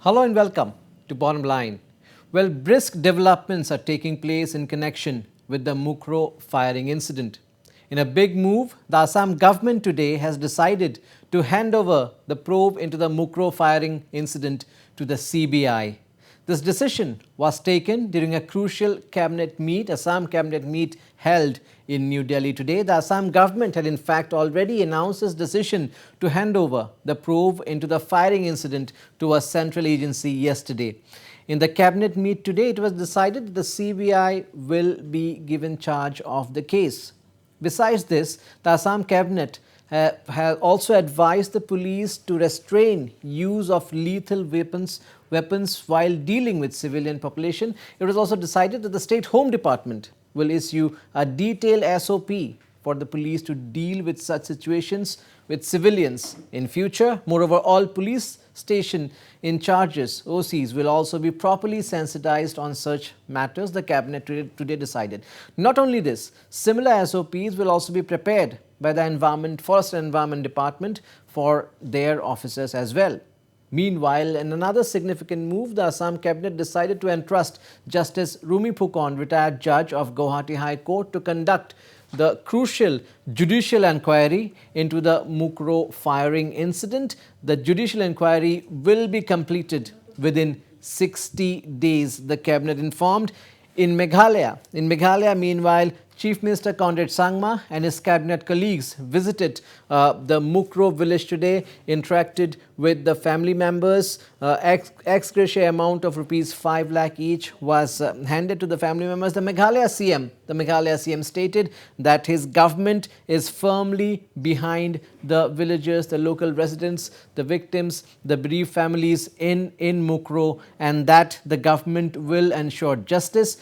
Hello and welcome to Bottom Line. Well, brisk developments are taking place in connection with the Mukroh firing incident. In a big move, the Assam government today has decided to hand over the probe into the Mukroh firing incident to the CBI. This decision was taken during a crucial Assam cabinet meet held in New Delhi today. The Assam government had in fact already announced its decision to hand over the probe into the firing incident to a central agency yesterday. In the cabinet meet today, it was decided that the CBI will be given charge of the case. Besides this, the Assam cabinet has also advised the police to restrain use of lethal weapons while dealing with civilian population. It was also decided that the State Home Department will issue a detailed SOP for the police to deal with such situations with civilians in future. Moreover, all police station in charges, OCs, will also be properly sensitized on such matters, the cabinet today decided. Not only this, similar SOPs will also be prepared by the Forest and Environment Department for their officers as well. Meanwhile, in another significant move, the Assam cabinet decided to entrust Justice Rumi Phukon, retired judge of Guwahati High Court, to conduct the crucial judicial inquiry into the Mukroh firing incident. The judicial inquiry will be completed within 60 days, the cabinet informed. In Meghalaya, meanwhile, Chief Minister Conrad Sangma and his cabinet colleagues visited the Mukroh village today, interacted with the family members. Ex gratia amount of rupees 5 lakh each was handed to the family members. The Meghalaya CM stated that his government is firmly behind the villagers, the local residents, the victims, the bereaved families in Mukroh, and that the government will ensure justice.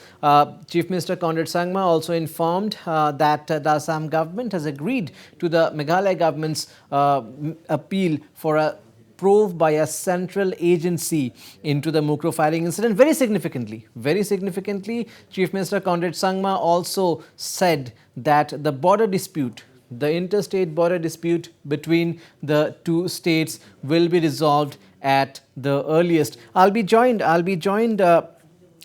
Chief Minister Conrad Sangma also informed that the Assam government has agreed to the Meghalaya government's appeal for a probe by a central agency into the Mukroh firing incident. Very significantly, Chief Minister Conrad Sangma also said that the interstate border dispute between the two states will be resolved at the earliest. I'll be joined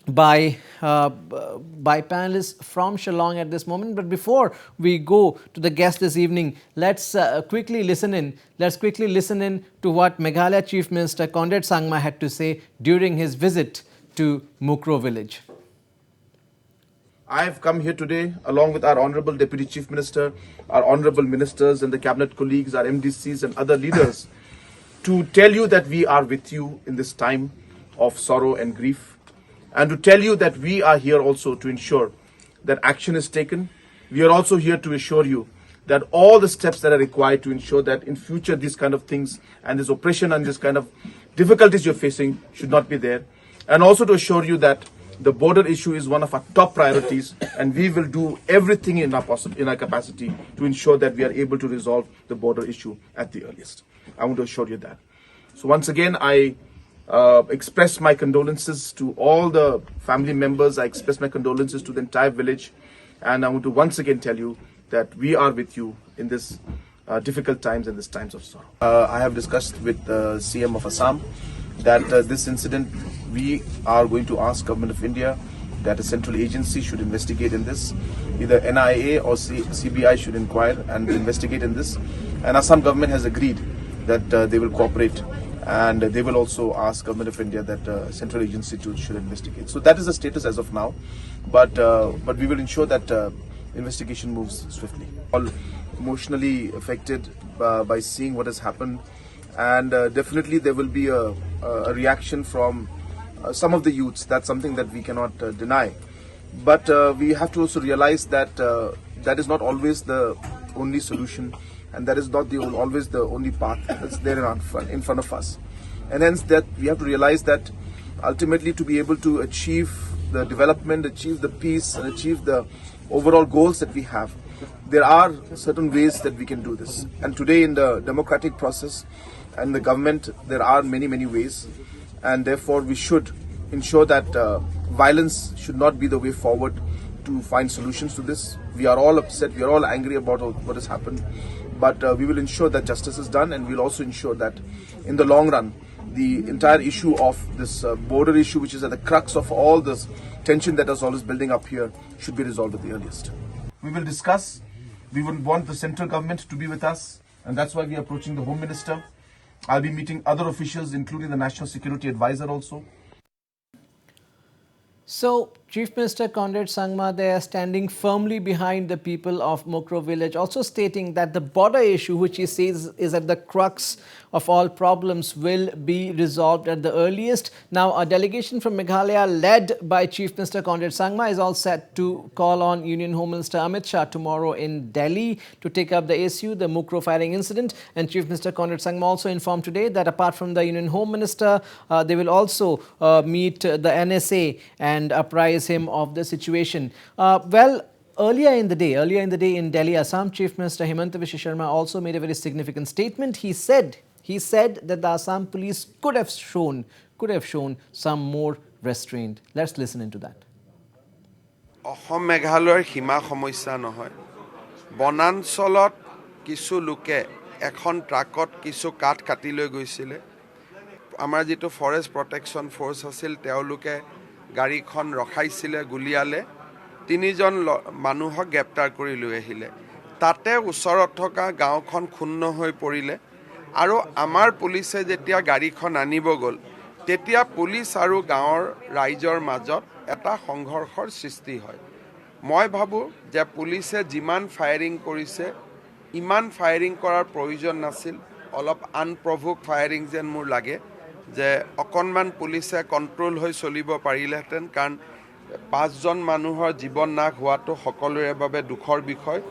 by panelists from Shillong at this moment. But before we go to the guest this evening, let's quickly listen in to what Meghalaya Chief Minister Conrad Sangma had to say during his visit to Mukroh village. I have come here today along with our Honorable Deputy Chief Minister, our Honorable Ministers and the Cabinet colleagues, our MDCs and other leaders to tell you that we are with you in this time of sorrow and grief, and to tell you that we are here also to ensure that action is taken. We are also here to assure you that all the steps that are required to ensure that in future these kind of things and this oppression and this kind of difficulties you're facing should not be there. And also to assure you that the border issue is one of our top priorities, and we will do everything in our capacity to ensure that we are able to resolve the border issue at the earliest. I want to assure you that. So once again, I express my condolences to all the family members. I express my condolences to the entire village, and I want to once again tell you that we are with you in this difficult times and these times of sorrow. I have discussed with the CM of Assam that this incident, we are going to ask Government of India that a central agency should investigate in this. Either NIA or CBI should inquire and investigate in this. And Assam government has agreed that they will cooperate, and they will also ask Government of India that central agency should investigate. So that is the status as of now, but we will ensure that investigation moves swiftly. All emotionally affected by seeing what has happened, and definitely there will be a reaction from some of the youths. That's something that we cannot deny, but we have to also realize that that is not always the only solution, and that is not always the only path that's there in front of us. And hence that we have to realize that ultimately, to be able to achieve the development, achieve the peace, and achieve the overall goals that we have, there are certain ways that we can do this. And today in the democratic process and the government, there are many ways, and therefore we should ensure that violence should not be the way forward to find solutions to this. We are all upset, we are all angry about what has happened, but we will ensure that justice is done, and we'll also ensure that in the long run the entire issue of this border issue, which is at the crux of all this tension that is always building up here, should be resolved at the earliest. We will discuss. We would want the central government to be with us, and that's why we are approaching the Home Minister. I'll be meeting other officials, including the National Security Advisor also. So, Chief Minister Conrad Sangma there standing firmly behind the people of Mukroh village, also stating that the border issue, which he says is at the crux of all problems, will be resolved at the earliest. Now, a delegation from Meghalaya led by Chief Minister Conrad Sangma is all set to call on Union Home Minister Amit Shah tomorrow in Delhi to take up the issue, the Mukroh firing incident. And Chief Minister Conrad Sangma also informed today that apart from the Union Home Minister, they will also meet the NSA and apprise him of the situation. Earlier in the day in Delhi, Assam Chief Minister Himanta Biswa Sharma also made a very significant statement. He said that the Assam police could have shown some more restraint. Let's listen into that. Assam Meghalaya hima samasya nohoy. Bonansolot kisu luke ekhon truckot kisu kaঠ কাটি লৈ গৈছিলে. আমাৰ যেটো forest protection force আছিল তেওলুকে গাড়ীখন ৰখাইছিলে গুলিয়ালে তিনিজন মানুহক গ্ৰেপ্তাৰ কৰি লৈ আহিলে তাতে ওচৰত থকা গাঁওখন খুন্ন হৈ পৰিলে আৰু আমাৰ পুলিচে যেতিয়া গাড়ীখন আনিব গল তেতিয়া পুলিচ আৰু গাঁৱৰ ৰাইজৰ মাজত এটা সংঘৰ্ষৰ সৃষ্টি হয় মই ভাবো যে পুলিচে যিমান ফায়াৰিং কৰিছে ইমান ফায়াৰিং কৰাৰ প্ৰয়োজন নাছিল অলপ আনপ্ৰভোক ফায়াৰিং যেন মোৰ লাগে যে অকনমান পুলিচে কন্ট্ৰোল হৈ চলিব পাৰিলেহেঁতেন কাৰণ পাঁচজন মানুহৰ জীৱন নাশ হোৱাটো সকলোৰে বাবে দুখৰ বিষয়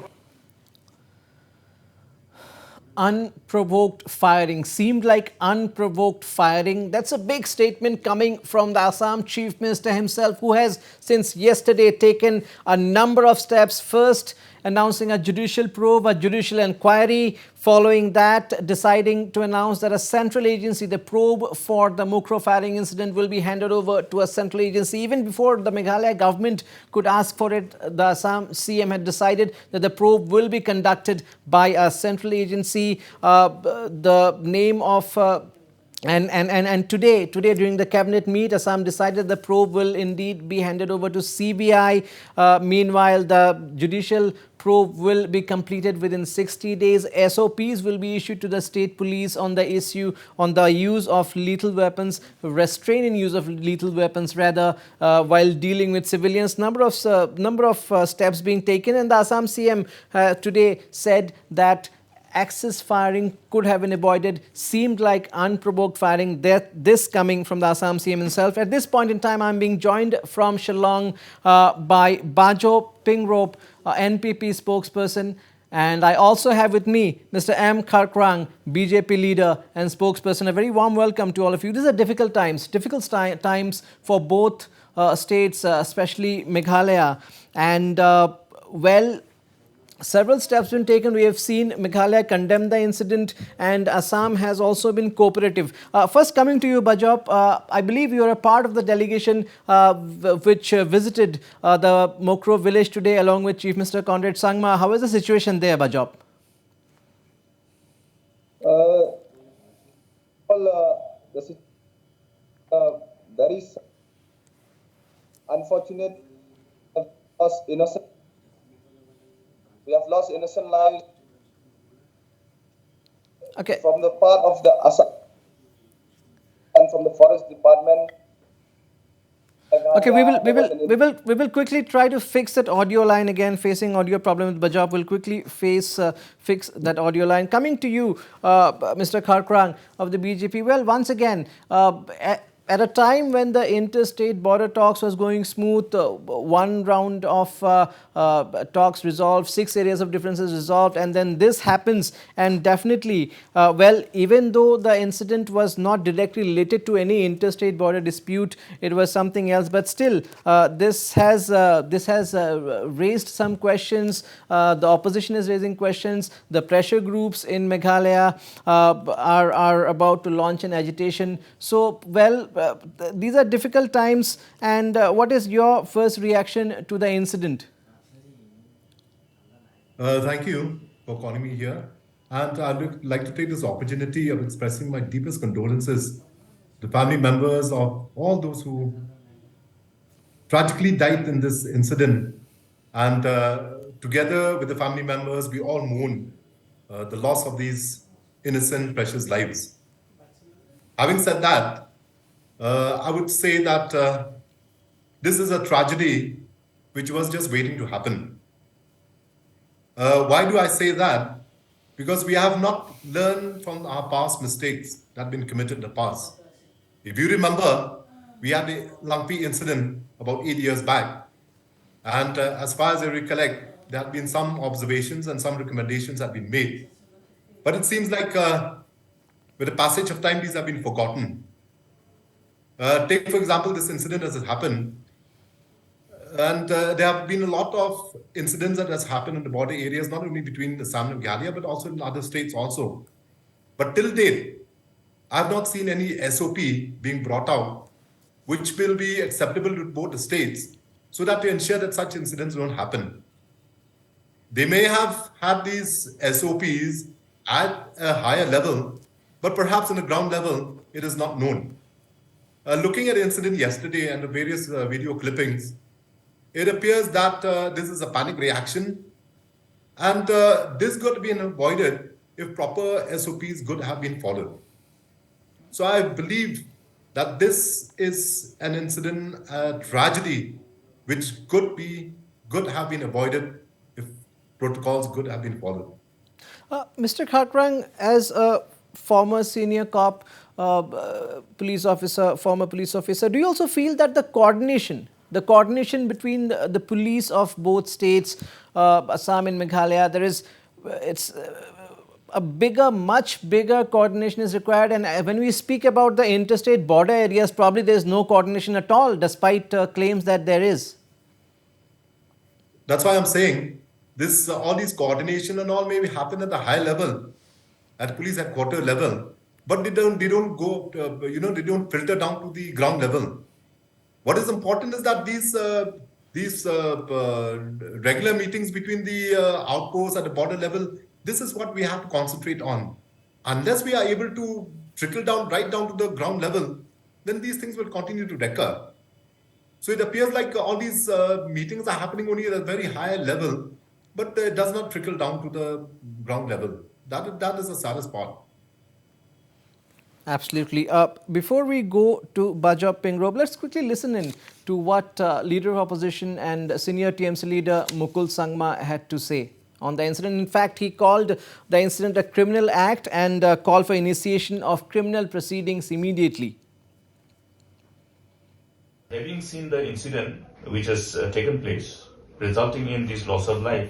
Unprovoked firing seemed like unprovoked firing. That's a big statement coming from the Assam Chief Minister himself, who has since yesterday taken a number of steps. First, announcing a judicial probe, a judicial inquiry. Following that, deciding to announce that a central agency, the probe for the Mukroh firing incident, will be handed over to a central agency. Even before the Meghalaya government could ask for it, the Assam CM had decided that the probe will be conducted by a central agency. The name of And today during the cabinet meet, Assam decided the probe will indeed be handed over to CBI. Meanwhile, the judicial probe will be completed within 60 days. SOPs will be issued to the state police on the issue, on the use of lethal weapons, restraint in use of lethal weapons rather, while dealing with civilians. Number of steps being taken, and the Assam CM today said that excess firing could have been avoided. Seemed like unprovoked firing. This coming from the Assam CM himself. At this point in time, I'm being joined from Shillong by Bajo Pingrop, NPP spokesperson. And I also have with me Mr. M. Kharkrang, BJP leader and spokesperson. A very warm welcome to all of you. These are difficult times for both states, especially Meghalaya. And several steps been taken. We have seen Meghalaya condemn the incident, and Assam has also been cooperative. First, coming to you, Bajop, I believe you are a part of the delegation which visited the Mukroh village today along with Chief Minister Conrad Sangma. How is the situation there, Bajop? Very unfortunate. Innocent. We have lost innocent lives. Okay. From the part of the Assam and from the forest department. Okay, we will quickly try to fix that audio line again. Facing audio problem with Bajop, we'll quickly fix that audio line. Coming to you, Mr. Kharkrang of the BJP. Well, once again, at a time when the interstate border talks was going smooth, one round of talks resolved, 6 areas of differences resolved, and then this happens. And definitely, even though the incident was not directly related to any interstate border dispute, it was something else. But still, this has raised some questions. The opposition is raising questions. The pressure groups in Meghalaya are about to launch an agitation. So, these are difficult times, and what is your first reaction to the incident? Thank you for calling me here, and I'd like to take this opportunity of expressing my deepest condolences the family members of all those who tragically died in this incident. And together with the family members, we all mourn the loss of these innocent, precious lives. Having said that, I would say that this is a tragedy which was just waiting to happen. Why do I say that? Because we have not learned from our past mistakes that have been committed in the past. If you remember, we had a Langpi incident about 8 years back. And as far as I recollect, there have been some observations and some recommendations have been made. But it seems like with the passage of time, these have been forgotten. Take, for example, this incident as it happened. And there have been a lot of incidents that has happened in the border areas, not only between Assam and Meghalaya, but also in other states also. But till date, I have not seen any SOP being brought out, which will be acceptable to both the states, so that to ensure that such incidents don't happen. They may have had these SOPs at a higher level, but perhaps on the ground level, it is not known. Looking at the incident yesterday and the various video clippings, it appears that this is a panic reaction, and this could have been avoided if proper SOPs could have been followed. So I believe that this is an incident, a tragedy, which could have been avoided if protocols could have been followed. Mr. Khakrang, as a former senior cop, police officer, former police officer, do you also feel that the coordination between the police of both states, Assam and Meghalaya, it's a much bigger coordination is required, and when we speak about the interstate border areas, probably there is no coordination at all, despite claims that there is. That's why I'm saying this. All these coordination and all may happen at the high level, at police headquarters level, but they don't go. They don't filter down to the ground level. What is important is that these regular meetings between the outposts at the border level, this is what we have to concentrate on. Unless we are able to trickle down right down to the ground level, then these things will continue to recur. So it appears like all these meetings are happening only at a very high level, but it does not trickle down to the ground level. That is the saddest part. Absolutely. Before we go to Bajop Pingrob, let's quickly listen in to what Leader of Opposition and Senior TMC Leader Mukul Sangma had to say on the incident. In fact, he called the incident a criminal act and called for initiation of criminal proceedings immediately. Having seen the incident which has taken place, resulting in this loss of life,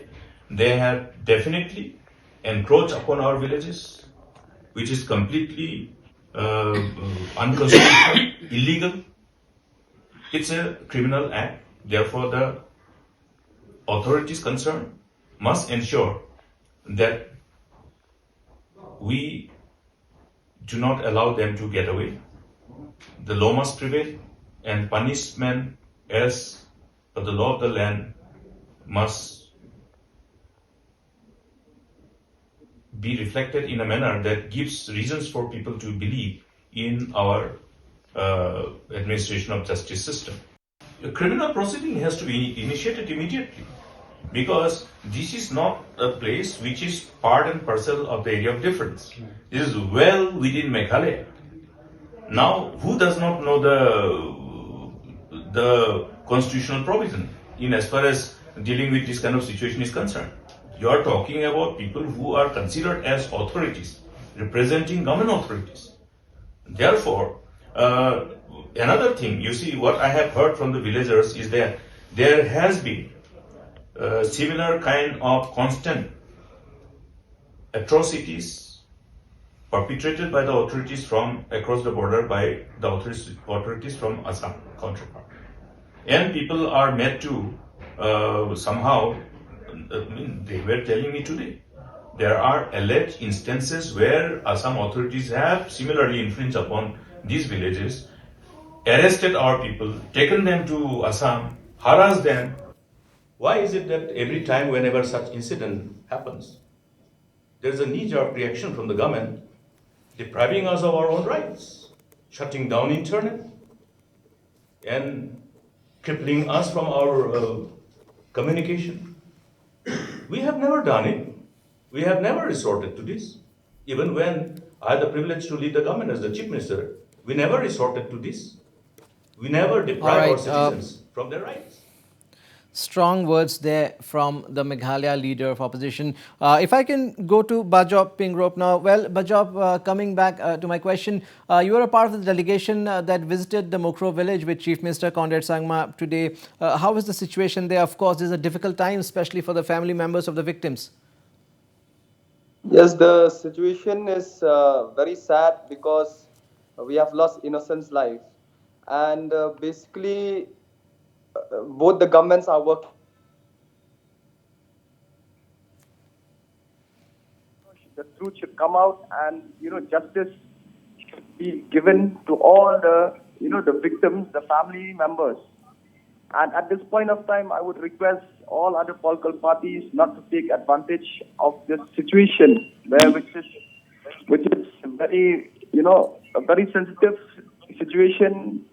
they have definitely encroached upon our villages, which is completely unconstitutional, illegal. It's a criminal act. Therefore, the authorities concerned must ensure that we do not allow them to get away. The law must prevail, and punishment as per the law of the land must be reflected in a manner that gives reasons for people to believe in our administration of justice system. A criminal proceeding has to be initiated immediately, because this is not a place which is part and parcel of the area of difference. This is well within Meghalaya. Now, who does not know the constitutional provision in as far as dealing with this kind of situation is concerned? You are talking about people who are considered as authorities, representing government authorities. Therefore, another thing, you see, what I have heard from the villagers is that there has been similar kind of constant atrocities perpetrated by the authorities from across the border by the authorities from Assam counterpart. And people are made to somehow, they were telling me today, there are alleged instances where Assam authorities have similarly infringed upon these villages, arrested our people, taken them to Assam, harassed them. Why is it that every time whenever such incident happens, there is a knee-jerk reaction from the government depriving us of our own rights? shutting down internet, and crippling us from our communication. We have never done it. We have never resorted to this. Even when I had the privilege to lead the government as the chief minister, we never resorted to this. We never All deprive our right. citizens from their rights. Strong words there from the Meghalaya leader of opposition. If I can go to Bajop Pingrop now. Well, Bajop, coming back to my question, you were a part of the delegation that visited the Mukroh village with Chief Minister Conrad Sangma today. How is the situation there? Of course, this is a difficult time, especially for the family members of the victims. Yes, the situation is very sad because we have lost innocence life, and basically both the governments are working. The truth should come out, and justice should be given to all the victims, the family members. And at this point of time, I would request all other political parties not to take advantage of this situation, which is very a very sensitive situation.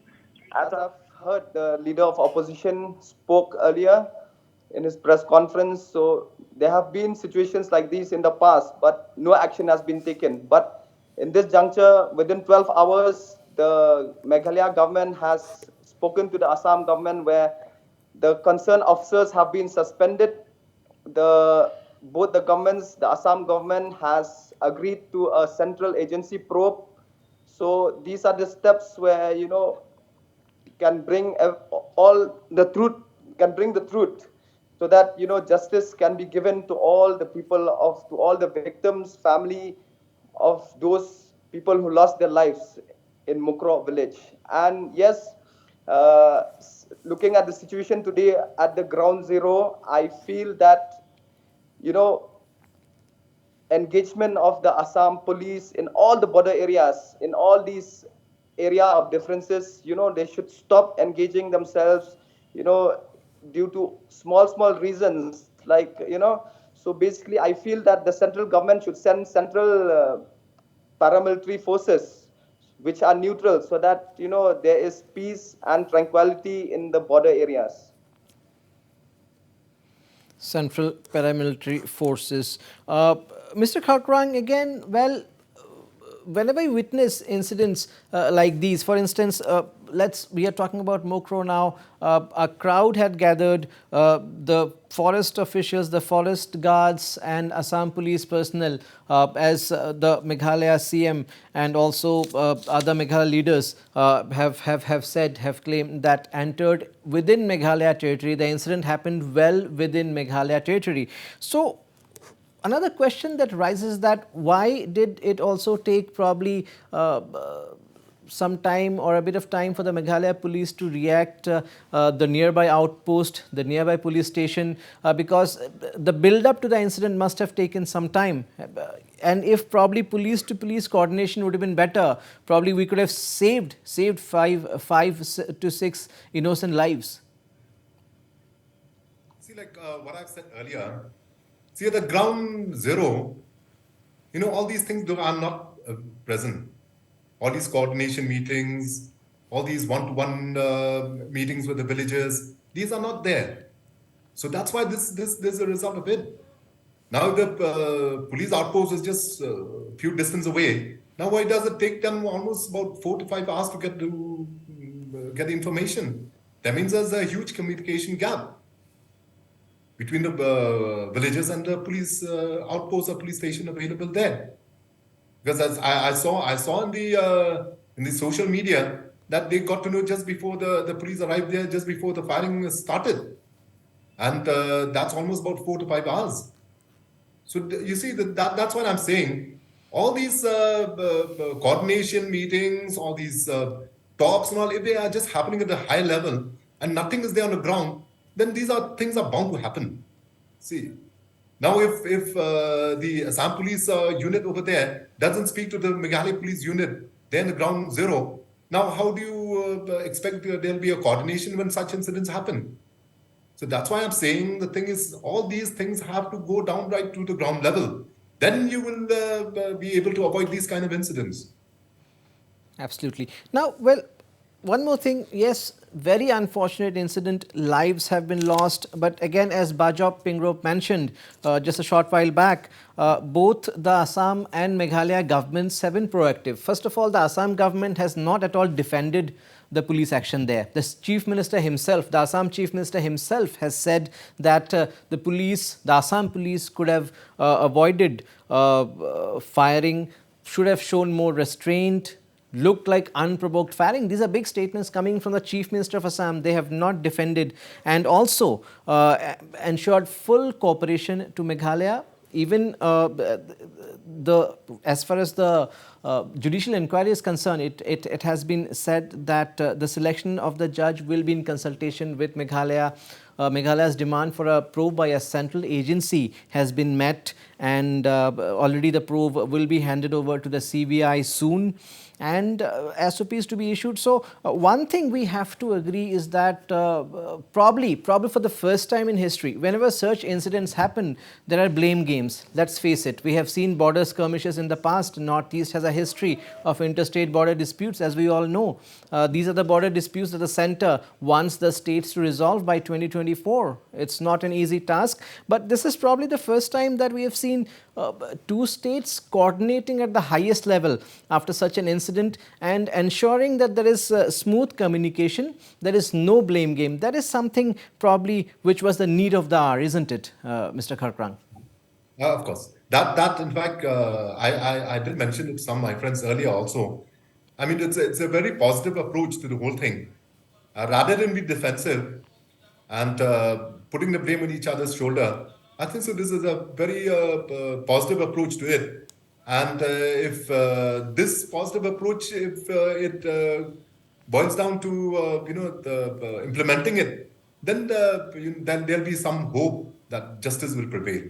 As I've heard, the leader of opposition spoke earlier in his press conference. So there have been situations like these in the past, but no action has been taken. But in this juncture, within 12 hours, the Meghalaya government has spoken to the Assam government, where the concerned officers have been suspended. Both the governments, the Assam government has agreed to a central agency probe. So these are the steps where can bring all the truth, can bring the truth, so that justice can be given to all the people, to all the victims, family of those people who lost their lives in Mukroh village. And yes, looking at the situation today at the ground zero, I feel that you know engagement of the Assam police in all the border areas, in all these area of differences, they should stop engaging themselves, due to small reasons, like, so basically I feel that the central government should send central paramilitary forces which are neutral, so that, there is peace and tranquility in the border areas. Central paramilitary forces. Mr. Kharkrang, again, well, whenever you witness incidents like these, for instance, we are talking about Mukroh now. A crowd had gathered. The forest officials, the forest guards, and Assam police personnel, as the Meghalaya CM and also other Meghalaya leaders have claimed that entered within Meghalaya territory. The incident happened well within Meghalaya territory. So another question that rises, that why did it also take probably some time or a bit of time for the Meghalaya police to react, the nearby outpost, the nearby police station, because the build-up to the incident must have taken some time. And if probably police-to-police coordination would have been better, probably we could have saved five to six innocent lives. See, like what I've said earlier, see, at the ground zero, all these things are not present. All these coordination meetings, all these one-to-one meetings with the villagers, these are not there. So that's why this is a result of it. Now the police outpost is just a few distance away. Now why does it take them almost about 4 to 5 hours to get the information? That means there's a huge communication gap between the villages and the police outpost or police station available there. Because as I saw in the social media that they got to know just before the police arrived there, just before the firing started, and that's almost about 4 to 5 hours. So you see that's what I'm saying. All these coordination meetings, all these talks and all, if they are just happening at a high level and nothing is there on the ground, then these things are bound to happen. See. Now, if the Assam police unit over there doesn't speak to the Meghalaya police unit, they're in the ground zero. Now, how do you expect there'll be a coordination when such incidents happen? So that's why I'm saying the thing is, all these things have to go down right to the ground level. Then you will be able to avoid these kind of incidents. Absolutely. Now, well, one more thing. Yes, very unfortunate incident. Lives have been lost. But again, as Bajop Pingrop mentioned just a short while back, both the Assam and Meghalaya governments have been proactive. First of all, the Assam government has not at all defended the police action there. The chief minister himself, the Assam chief minister himself, has said that the Assam police could have avoided firing, should have shown more restraint, looked like unprovoked firing. These are big statements coming from the Chief Minister of Assam. They have not defended and also ensured full cooperation to Meghalaya. Even as far as the judicial inquiry is concerned, it has been said that the selection of the judge will be in consultation with Meghalaya. Meghalaya's demand for a probe by a central agency has been met, and already the probe will be handed over to the CBI soon, and SOPs to be issued. So one thing we have to agree is that probably for the first time in history, whenever such incidents happen, there are blame games. Let's face it, we have seen border skirmishes in the past. Northeast has a history of interstate border disputes, as we all know. These are the border disputes that the center wants the states to resolve by 2024. It's not an easy task, but this is probably the first time that we have seen two states coordinating at the highest level after such an incident and ensuring that there is smooth communication, there is no blame game. That is something probably which was the need of the hour, isn't it, Mr. Kharkrang? Of course. That in fact, I did mention it to some of my friends earlier also. I mean, it's a very positive approach to the whole thing. Rather than be defensive and putting the blame on each other's shoulder, I think so. This is a very positive approach to it. And if this positive approach, if it boils down to implementing it, then then there'll be some hope that justice will prevail.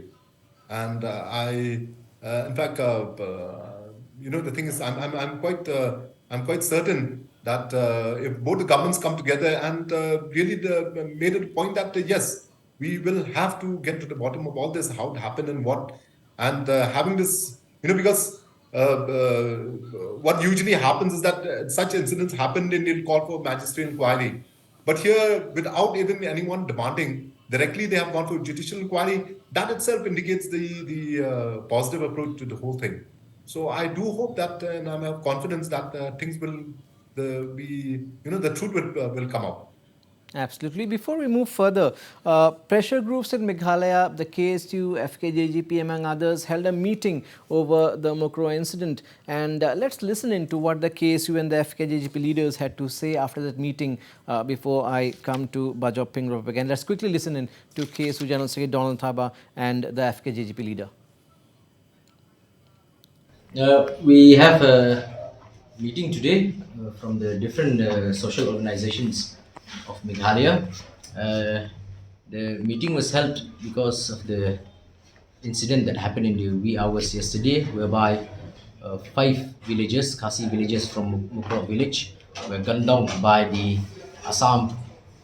And in fact, the thing is, I'm quite certain that if both the governments come together and really made it a point that yes, we will have to get to the bottom of all this, how it happened and what, and having this, because what usually happens is that such incidents happen and they'll call for magistrate inquiry. But here, without even anyone demanding, directly they have gone for judicial inquiry. That itself indicates the positive approach to the whole thing. So I do hope that, and I have confidence that things will the truth will come out. Absolutely. Before we move further, pressure groups in Meghalaya, the KSU, FKJGP among others, held a meeting over the Mukroh incident. And let's listen into what the KSU and the FKJGP leaders had to say after that meeting before I come to Bajop Pingrop again. Let's quickly listen in to KSU General Secretary Donald Thaba and the FKJGP leader. We have a meeting today from the different social organizations of Meghalaya. The meeting was held because of the incident that happened in the wee hours yesterday, whereby 5 villages, Khasi villages from Mukroh village, were gunned down by the Assam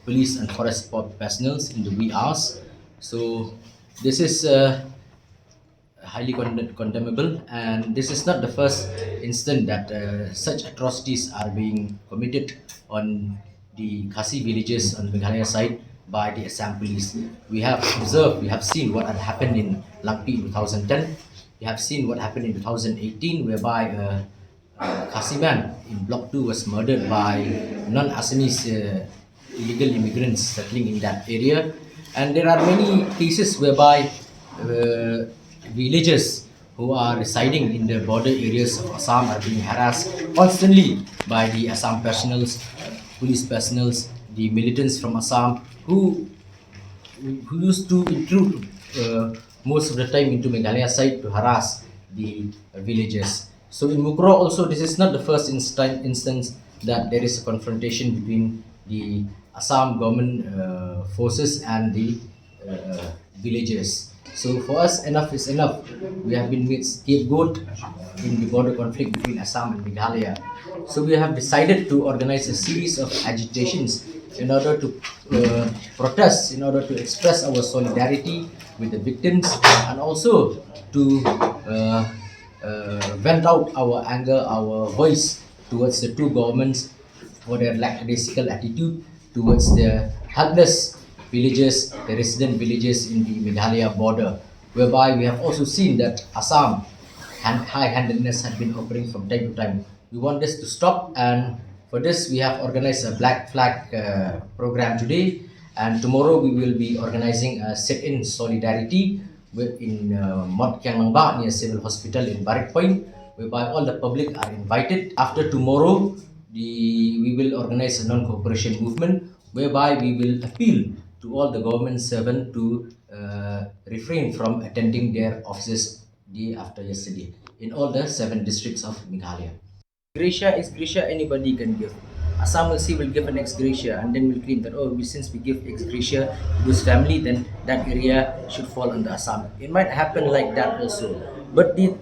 police and forest personnel in the wee hours. So this is highly condemnable, and this is not the first incident that such atrocities are being committed on the Khasi villages on the Meghalaya side by the Assam police. We have observed, we have seen what had happened in Langpi in 2010. We have seen what happened in 2018, whereby a Khasi man in Block 2 was murdered by non-Assamese illegal immigrants settling in that area. And there are many cases whereby villagers who are residing in the border areas of Assam are being harassed constantly by the Assam police personnel, the militants from Assam who used to intrude most of the time into Meghalaya side to harass the villagers. So in Mukroh also, this is not the first instance that there is a confrontation between the Assam government forces and the villagers. So for us, enough is enough. We have been made scapegoat in the border conflict between Assam and Meghalaya. So we have decided to organize a series of agitations in order to protest, in order to express our solidarity with the victims, and also to vent out our anger, our voice towards the two governments for their lackadaisical attitude towards the helpless villages, the resident villages in the Meghalaya border, whereby we have also seen that Assam and high-handedness had been occurring from time to time. We want this to stop, and for this we have organized a black flag program today, and tomorrow we will be organizing a sit-in solidarity in Mount Kianglangba near Civil Hospital in Barrack Point, whereby all the public are invited. After tomorrow, we will organize a non-cooperation movement, whereby we will appeal to all the government servants to refrain from attending their offices day after yesterday in all the 7 districts of Meghalaya. Ex gratia anybody can give. Assam will see will give an ex gratia and then will claim that since we give ex gratia to this family, then that area should fall under Assam. It might happen like that also. But the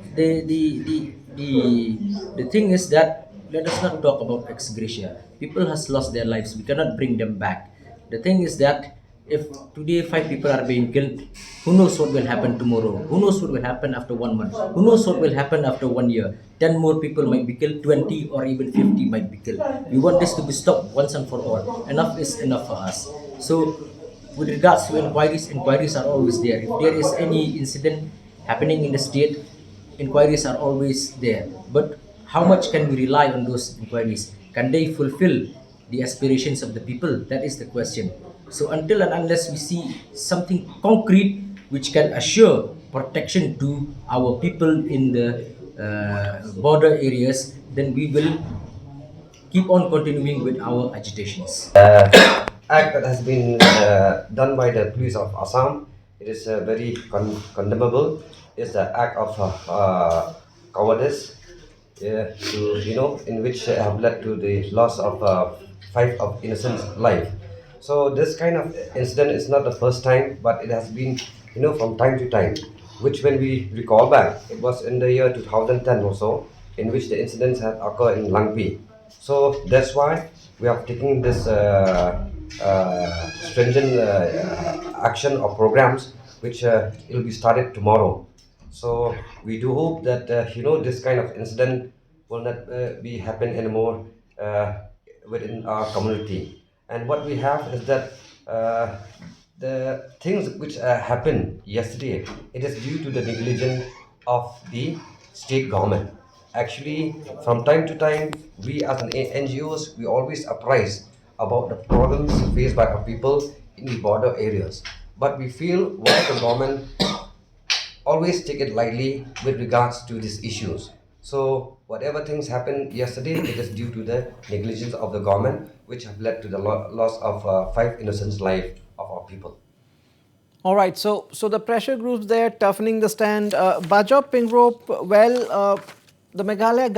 thing is that let us not talk about ex gratia. People has lost their lives. We cannot bring them back. The thing is that if today 5 people are being killed, who knows what will happen tomorrow? Who knows what will happen after 1 month? Who knows what will happen after 1 year? 10 more people might be killed, 20 or even 50 might be killed. We want this to be stopped once and for all. Enough is enough for us. So, with regards to inquiries are always there. If there is any incident happening in the state, inquiries are always there. But how much can we rely on those inquiries? Can they fulfill the aspirations of the people? That is the question. So until and unless we see something concrete which can assure protection to our people in the border areas, then we will keep on continuing with our agitations. Act that has been done by the police of Assam. It is very condemnable. It's the act of cowardice, in which have led to the loss of 5 of innocent life. So this kind of incident is not the first time, but it has been, from time to time. Which, when we recall back, it was in the year 2010 or so, in which the incidents had occurred in Langpi. So that's why we are taking this stringent action or programs, which will be started tomorrow. So we do hope that this kind of incident will not be happen anymore within our community. And what we have is that the things which happened yesterday, it is due to the negligence of the state government. Actually, from time to time, we as an NGOs, we always apprise about the problems faced by our people in the border areas. But we feel what the government always take it lightly with regards to these issues. So whatever things happened yesterday, it is due to the negligence of the government, which have led to the loss of 5 innocent lives of our people. All right, so the pressure groups there toughening the stand. Bajop Pingrope, the Meghalaya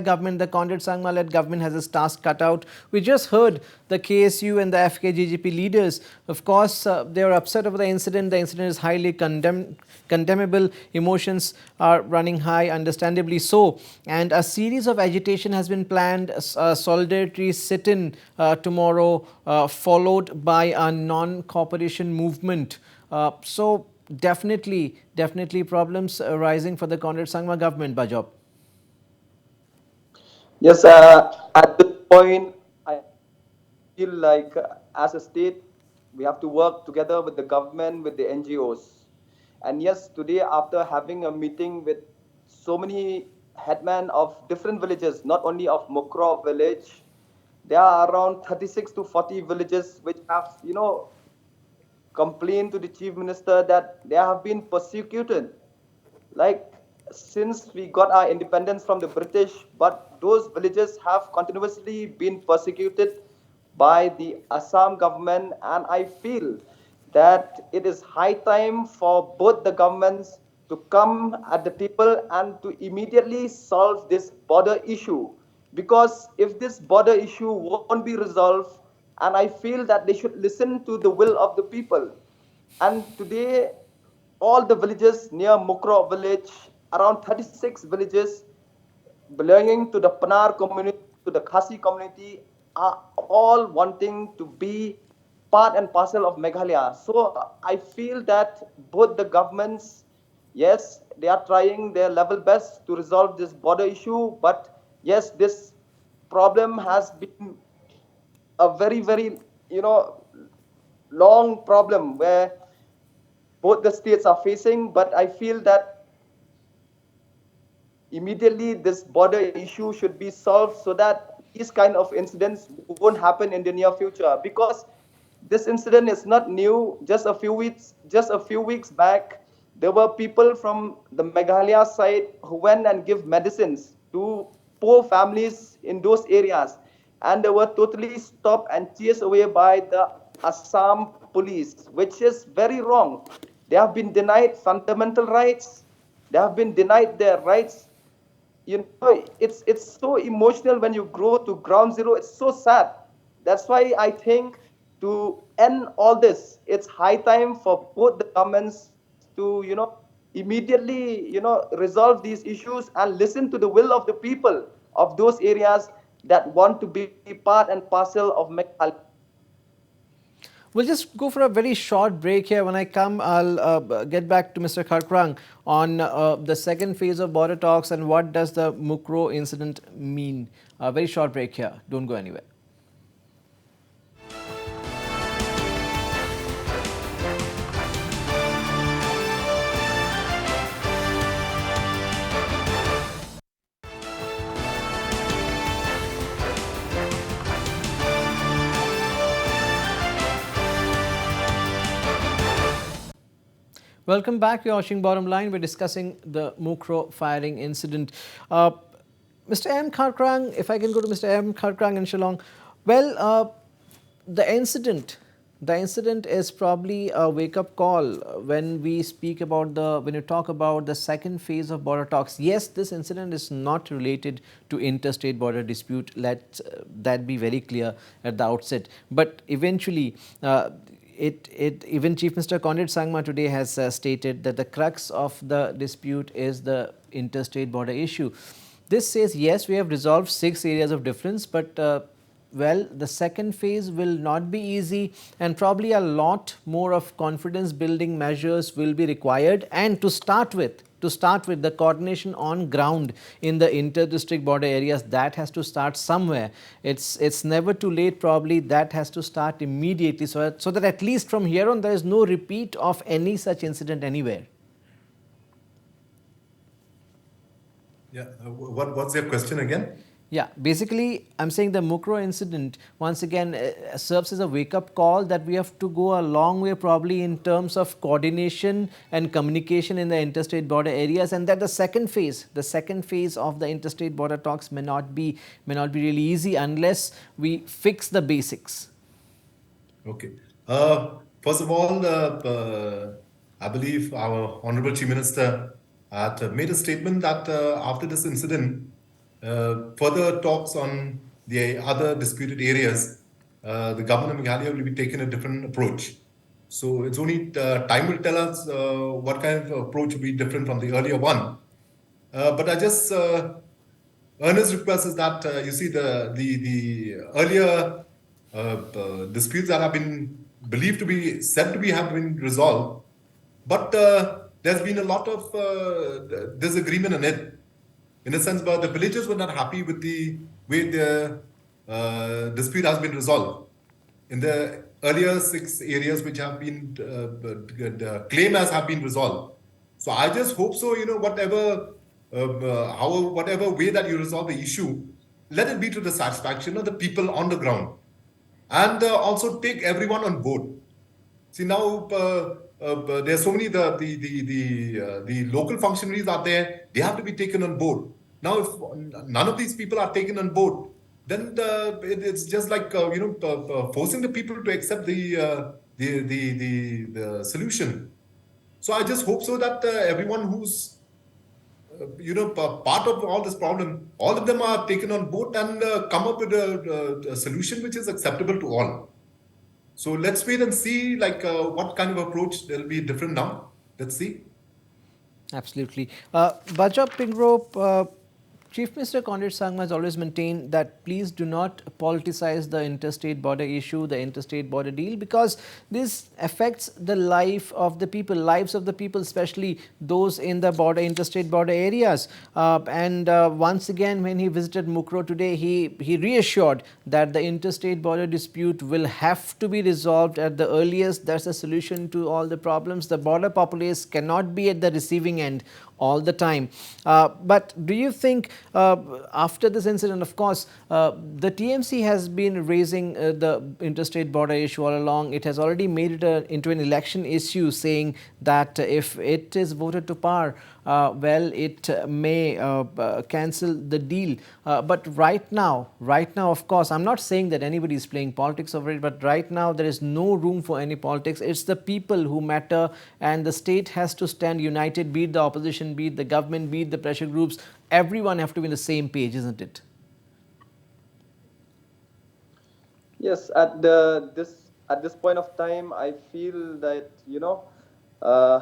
government, the Conrad Sangma-led government has its task cut out. We just heard the KSU and the FKGGP leaders. Of course, they are upset over the incident. The incident is highly condemnable. Emotions are running high, understandably so. And a series of agitation has been planned, a solidarity sit-in tomorrow, followed by a non-cooperation movement. So definitely problems arising for the Conrad Sangma government, Bajop. Yes, at this point, I feel like as a state, we have to work together with the government, with the NGOs. And yes, today, after having a meeting with so many headmen of different villages, not only of Mukroh village, there are around 36 to 40 villages which have, complained to the chief minister that they have been persecuted. Like, since we got our independence from the British, but those villages have continuously been persecuted by the Assam government, and I feel that it is high time for both the governments to come at the table and to immediately solve this border issue. Because if this border issue won't be resolved, and I feel that they should listen to the will of the people. And today, all the villages near Mukroh village, around 36 villages belonging to the Panar community, to the Khasi community, are all wanting to be part and parcel of Meghalaya. So I feel that both the governments, yes, they are trying their level best to resolve this border issue, but yes, this problem has been a very, very, long problem where both the states are facing. But I feel that immediately this border issue should be solved so that these kind of incidents won't happen in the near future, because this incident is not new. Just a few weeks back, there were people from the Meghalaya side who went and give medicines to poor families in those areas, and they were totally stopped and chased away by the Assam police, which is very wrong. They have been denied fundamental rights. They have been denied their rights. It's so emotional when you grow to ground zero. It's so sad. That's why I think, to end all this, it's high time for both the governments to immediately resolve these issues and listen to the will of the people of those areas that want to be part and parcel of Meghalaya. We'll just go for a very short break here. When I come, I'll get back to Mr. Kharkrang on the second phase of border talks and what does the Mukroh incident mean. A very short break here. Don't go anywhere. Welcome back. You're watching Bottom Line. We're discussing the Mukroh firing incident. Mr. M. Kharkrang, if I can go to Mr. M. Kharkrang in Shillong. Well, the incident is probably a wake-up call when we speak about when you talk about the second phase of border talks. Yes, this incident is not related to interstate border dispute. Let that be very clear at the outset. But eventually, even Chief Minister Conrad Sangma today has stated that the crux of the dispute is the interstate border issue. This says, yes, we have resolved 6 areas of difference, but well, the second phase will not be easy, and probably a lot more of confidence building measures will be required. And to start with, the coordination on ground in the inter-district border areas, that has to start somewhere. It's never too late. Probably that has to start immediately, so that at least from here on there is no repeat of any such incident anywhere. Yeah, what's your question again? Yeah, basically, I'm saying the Mukroh incident once again serves as a wake-up call that we have to go a long way probably in terms of coordination and communication in the interstate border areas, and that the second phase of the interstate border talks may not be really easy unless we fix the basics. Okay. First of all, I believe our Honorable Chief Minister had made a statement that after this incident, further talks on the other disputed areas, the government of Meghalaya will be taking a different approach. So it's only time will tell us what kind of approach will be different from the earlier one. But I just earnest request is that you see the earlier disputes that have been believed to be said to be have been resolved, but there's been a lot of disagreement in it. In a sense, but the villagers were not happy with the way the dispute has been resolved. In the earlier 6 areas which have been the claim as have been resolved. So I just hope so. Whatever way that you resolve the issue, let it be to the satisfaction of the people on the ground, and also take everyone on board. See, now there's so many the local functionaries are there. They have to be taken on board. Now, if none of these people are taken on board, then it's just like forcing the people to accept the solution. So I just hope so that everyone who's part of all this problem, all of them are taken on board and come up with a solution which is acceptable to all. So let's wait and see what kind of approach will be different now. Let's see. Absolutely. Bajwa Pingrope, Chief Minister Conrad Sangma has always maintained that please do not politicize the interstate border issue, the interstate border deal, because this affects the lives of the people, especially those in the border, interstate border areas. Once again, when he visited Mukroh today, he reassured that the interstate border dispute will have to be resolved at the earliest. That's a solution to all the problems. The border populace cannot be at the receiving end all the time. But do you think after this incident, of course, the TMC has been raising the interstate border issue all along. It has already made it into an election issue, saying that if it is voted to power, well, it may cancel the deal. But right now, of course, I'm not saying that anybody is playing politics over it, but right now there is no room for any politics. It's the people who matter, and the state has to stand united, be it the opposition, be it the government, be it the pressure groups. Everyone have to be on the same page, isn't it? Yes, at this point of time, I feel that uh,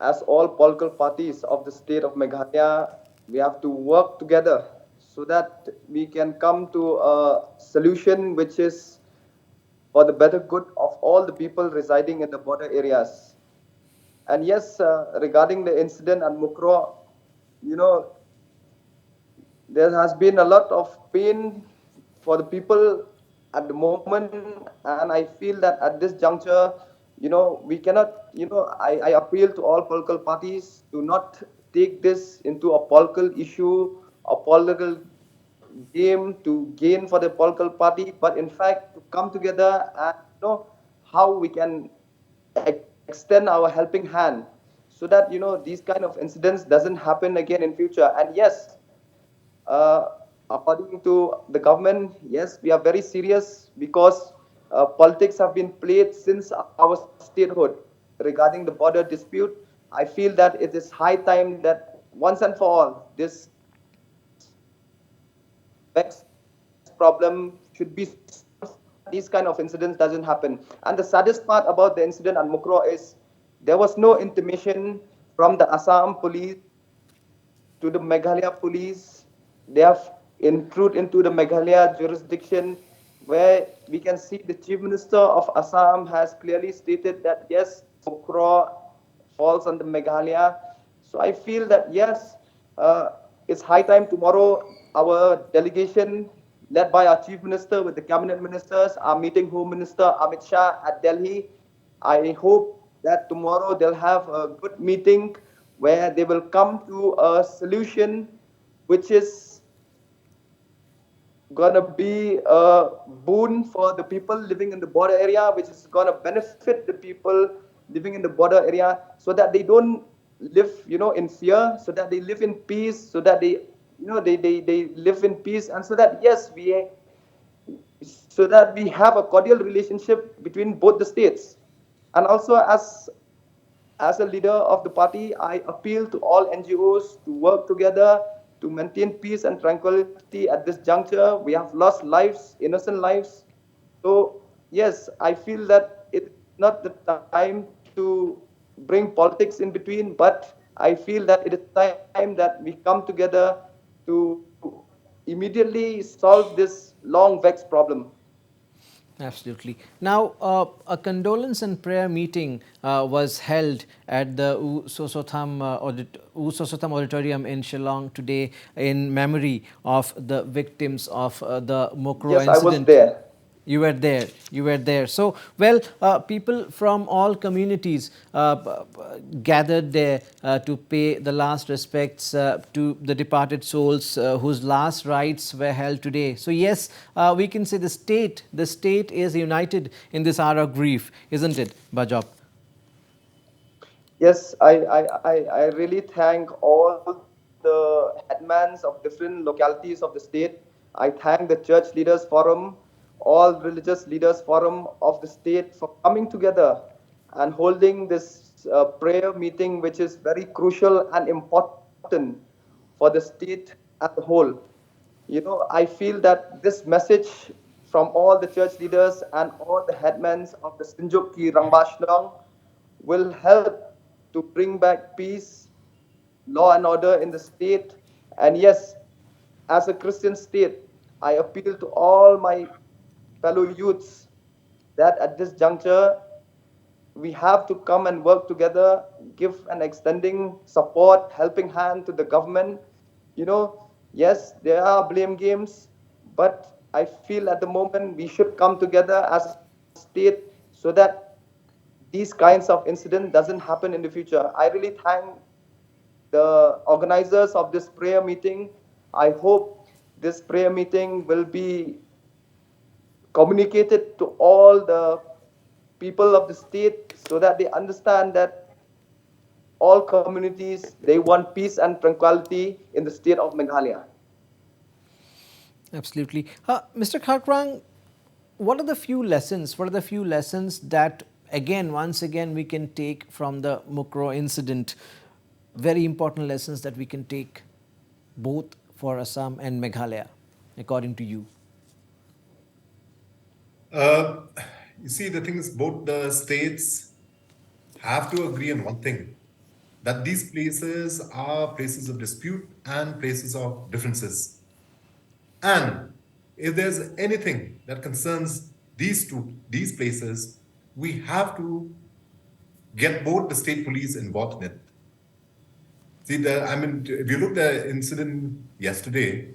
as all political parties of the state of Meghalaya, we have to work together so that we can come to a solution which is for the better good of all the people residing in the border areas. And yes, regarding the incident at Mukroh, you know, there has been a lot of pain for the people at the moment, and I feel that at this juncture, we cannot, I appeal to all political parties to not take this into a political issue, a political game to gain for the political party, but in fact to come together and how we can extend our helping hand so that these kind of incidents doesn't happen again in future. And yes, uh, according to the government, yes, we are very serious because politics have been played since our statehood regarding the border dispute. I feel that it is high time that once and for all, this vexed problem should be solved so that these kind of incidents doesn't happen. And the saddest part about the incident at Mukroh is there was no intimation from the Assam police to the Meghalaya police. They have intruded into the Meghalaya jurisdiction, where we can see the Chief Minister of Assam has clearly stated that yes, Mukroh falls under Meghalaya. So I feel that yes, uh, it's high time tomorrow our delegation led by our Chief Minister with the cabinet ministers are meeting Home Minister Amit Shah at Delhi. I hope that tomorrow they'll have a good meeting where they will come to a solution which is gonna be a boon for the people living in the border area, which is gonna benefit the people living in the border area, so that they don't live, in fear, so that they live in peace, so that they live in peace, and so that yes, we have a cordial relationship between both the states. And also, as a leader of the party, I appeal to all NGOs to work together to maintain peace and tranquility at this juncture. We have lost lives, innocent lives. So, yes, I feel that it's not the time to bring politics in between, but I feel that it is time that we come together to immediately solve this long vexed problem. Absolutely. Now, a condolence and prayer meeting was held at the U Sosotham Auditorium in Shillong today in memory of the victims of the Mukroh Yes, I was incident. there. You were there. You were there. So, well, people from all communities gathered there to pay the last respects to the departed souls whose last rites were held today. So, yes, we can say the state is united in this hour of grief, isn't it, Bajop? Yes, I really thank all the headmans of different localities of the state. I thank the Church Leaders Forum, all religious leaders forum of the state for coming together and holding this prayer meeting, which is very crucial and important for the state as a whole. I feel that this message from all the church leaders and all the headmans of the Sinjuk Ki Rangbashlong will help to bring back peace, law and order in the state. And yes, as a Christian state, I appeal to all my fellow youths that at this juncture, we have to come and work together, give an extending support, helping hand to the government. Yes, there are blame games, but I feel at the moment we should come together as a state so that these kinds of incidents doesn't happen in the future. I really thank the organizers of this prayer meeting. I hope this prayer meeting will be communicated to all the people of the state so that they understand that all communities they want peace and tranquility in the state of Meghalaya. Absolutely. Mr. Kharkrang, what are the few lessons? What are the few lessons that, again, once again, we can take from the Mukroh incident? Very important lessons that we can take both for Assam and Meghalaya, according to you. Uh, you see, the thing is, both the states have to agree on one thing, that these places are places of dispute and places of differences. And if there's anything that concerns these places, we have to get both the state police involved in it. See, if you look at the incident yesterday,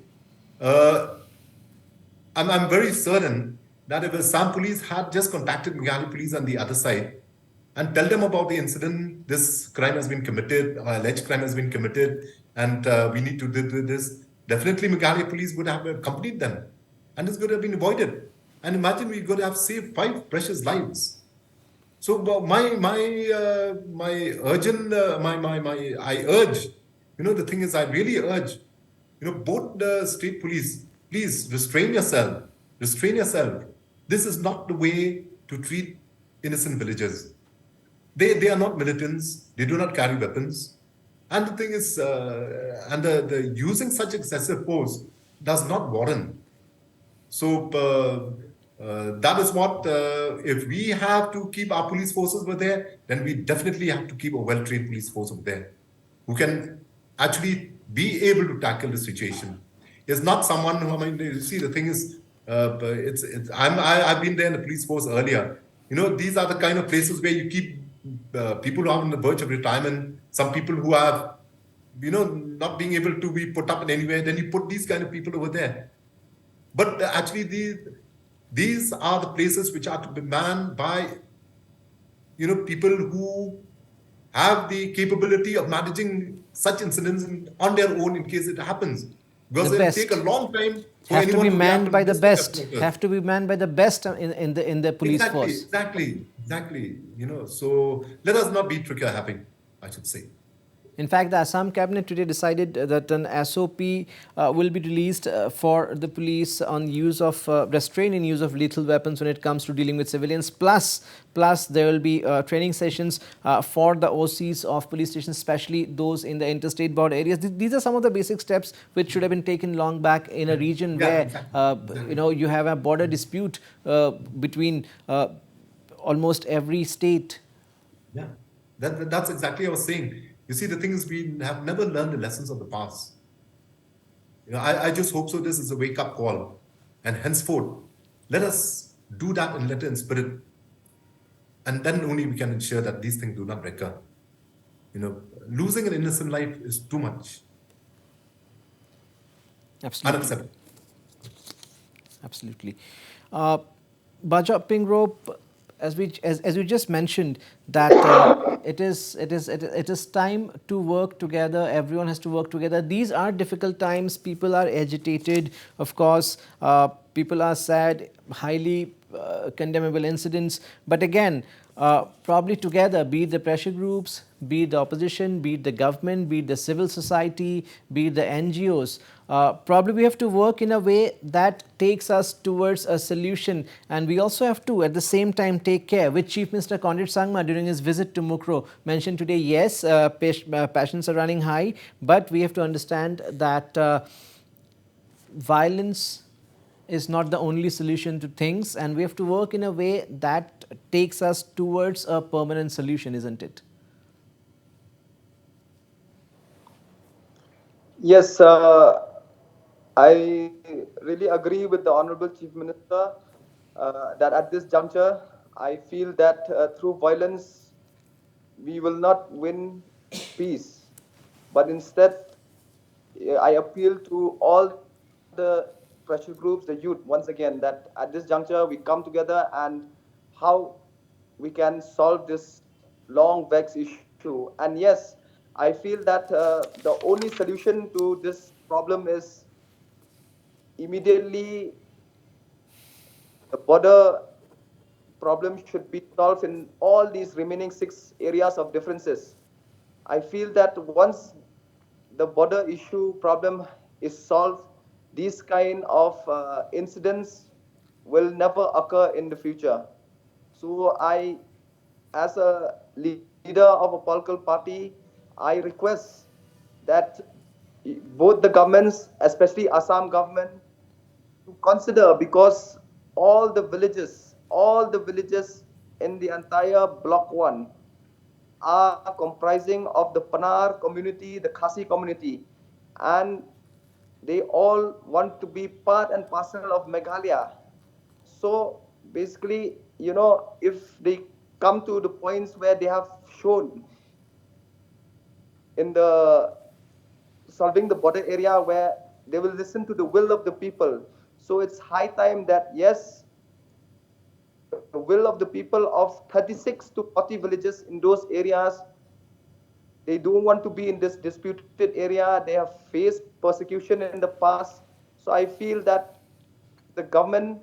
I'm very certain that if Assam police had just contacted Meghalaya police on the other side and tell them about the incident, this crime has been committed, alleged crime has been committed, and we need to do this, definitely Meghalaya police would have accompanied them, and this would have been avoided. And imagine we could have saved 5 precious lives. So my urgent I urge, the thing is, I really urge, both the state police, please restrain yourself. Restrain yourself. This is not the way to treat innocent villagers. They are not militants. They do not carry weapons. And the thing is, the using such excessive force does not warrant. So that is what, if we have to keep our police forces over there, then we definitely have to keep a well-trained police force over there who can actually be able to tackle the situation. It's not someone who, you see, the thing is, I've been there in the police force earlier. These are the kind of places where you keep people who are on the verge of retirement, some people who have, not being able to be put up in anywhere, then you put these kind of people over there. But actually, these are the places which are to be manned by, people who have the capability of managing such incidents on their own in case it happens. Because it will take a long time for have to anyone be to manned react by on the this best. Have to be manned by the best in the police force. Exactly. So let us not be trigger happy, I should say. In fact, the Assam cabinet today decided that an SOP will be released for the police on use of restraint in use of lethal weapons when it comes to dealing with civilians. Plus there will be training sessions for the OCs of police stations, especially those in the interstate border areas. These are some of the basic steps which should have been taken long back in a region where exactly. You have a border dispute between almost every state. Yeah, that's exactly what I was saying. You see, the thing is, we have never learned the lessons of the past. I just hope so. This is a wake-up call, and henceforth, let us do that in letter and spirit, and then only we can ensure that these things do not recur. Losing an innocent life is too much. Absolutely. Unacceptable. Absolutely. Baja Pingrop, as you just mentioned, that it is time to work together. Everyone has to work together. These are difficult times. People are agitated. Of course, people are sad. Highly condemnable incidents. But again, probably together, be it the pressure groups, be it the opposition, be it the government, be it the civil society, be it the NGOs, probably we have to work in a way that takes us towards a solution. And we also have to, at the same time, take care, which Chief Minister Conrad Sangma, during his visit to Mukroh, mentioned today. Yes, passions are running high, but we have to understand that violence is not the only solution to things, and we have to work in a way that takes us towards a permanent solution, isn't it? Yes, I really agree with the Honorable Chief Minister that at this juncture, I feel that through violence, we will not win peace. But instead, I appeal to all the pressure groups, the youth, once again, that at this juncture we come together and how we can solve this long vexed issue. And yes, I feel that the only solution to this problem is immediately the border problem should be solved in all these remaining 6 areas of differences. I feel that once the border issue problem is solved, these kind of incidents will never occur in the future. So I, as a leader of a political party, I request that both the governments, especially Assam government, to consider, because all the villages in the entire block 1 are comprising of the Panar community, the Khasi community, and they all want to be part and parcel of Meghalaya. So basically, if they come to the points where they have shown in the solving the border area where they will listen to the will of the people. So it's high time that yes, the will of the people of 36 to 40 villages in those areas, they don't want to be in this disputed area. They have faced persecution in the past. So I feel that the government,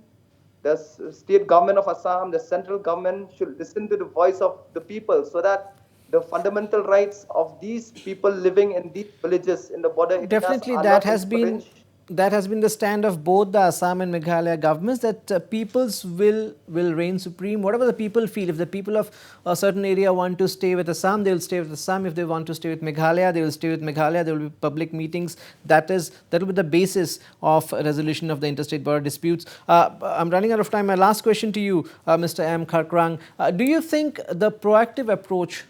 the state government of Assam, the central government should listen to the voice of the people so that the fundamental rights of these people living in these villages in the border areas Definitely, are not infringed. that has been the stand of both the Assam and Meghalaya governments, that people's will reign supreme. Whatever the people feel, if the people of a certain area want to stay with Assam, they will stay with Assam. If they want to stay with Meghalaya, they will stay with Meghalaya. There will be public meetings. That will be the basis of resolution of the interstate border disputes. I'm running out of time. My last question to you, Mr. M. Kharkrang, do you think the proactive approach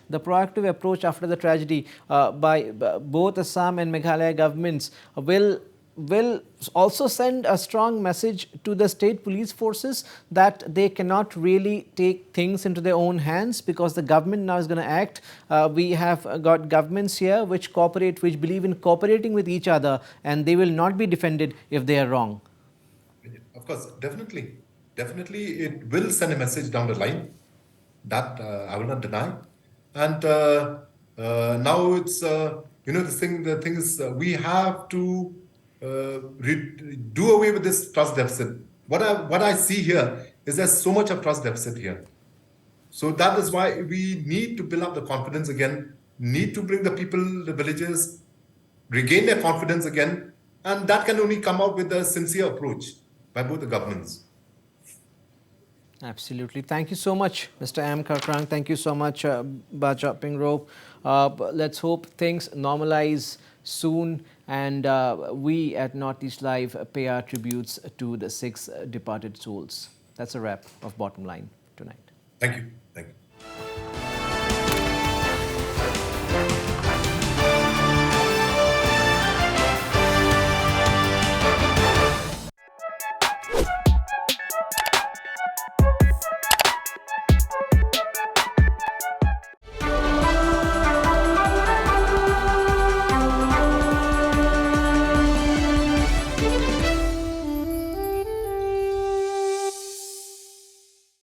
after the tragedy by both Assam and Meghalaya governments will also send a strong message to the state police forces that they cannot really take things into their own hands, because the government now is going to act? We have got governments here which believe in cooperating with each other, and they will not be defended if they are wrong. Of course, definitely. Definitely, it will send a message down the line. That I will not deny. And now it's, the thing is, we have to do away with this trust deficit. What I see here is there's so much of trust deficit here. So that is why we need to build up the confidence again, need to bring the people, the villages, regain their confidence again. And that can only come out with a sincere approach by both the governments. Absolutely. Thank you so much, Mr. M. Kharkrang. Thank you so much, Baja Pingrope. Let's hope things normalize soon, and we at Northeast Live pay our tributes to the 6 departed souls. That's a wrap of Bottom Line tonight. Thank you.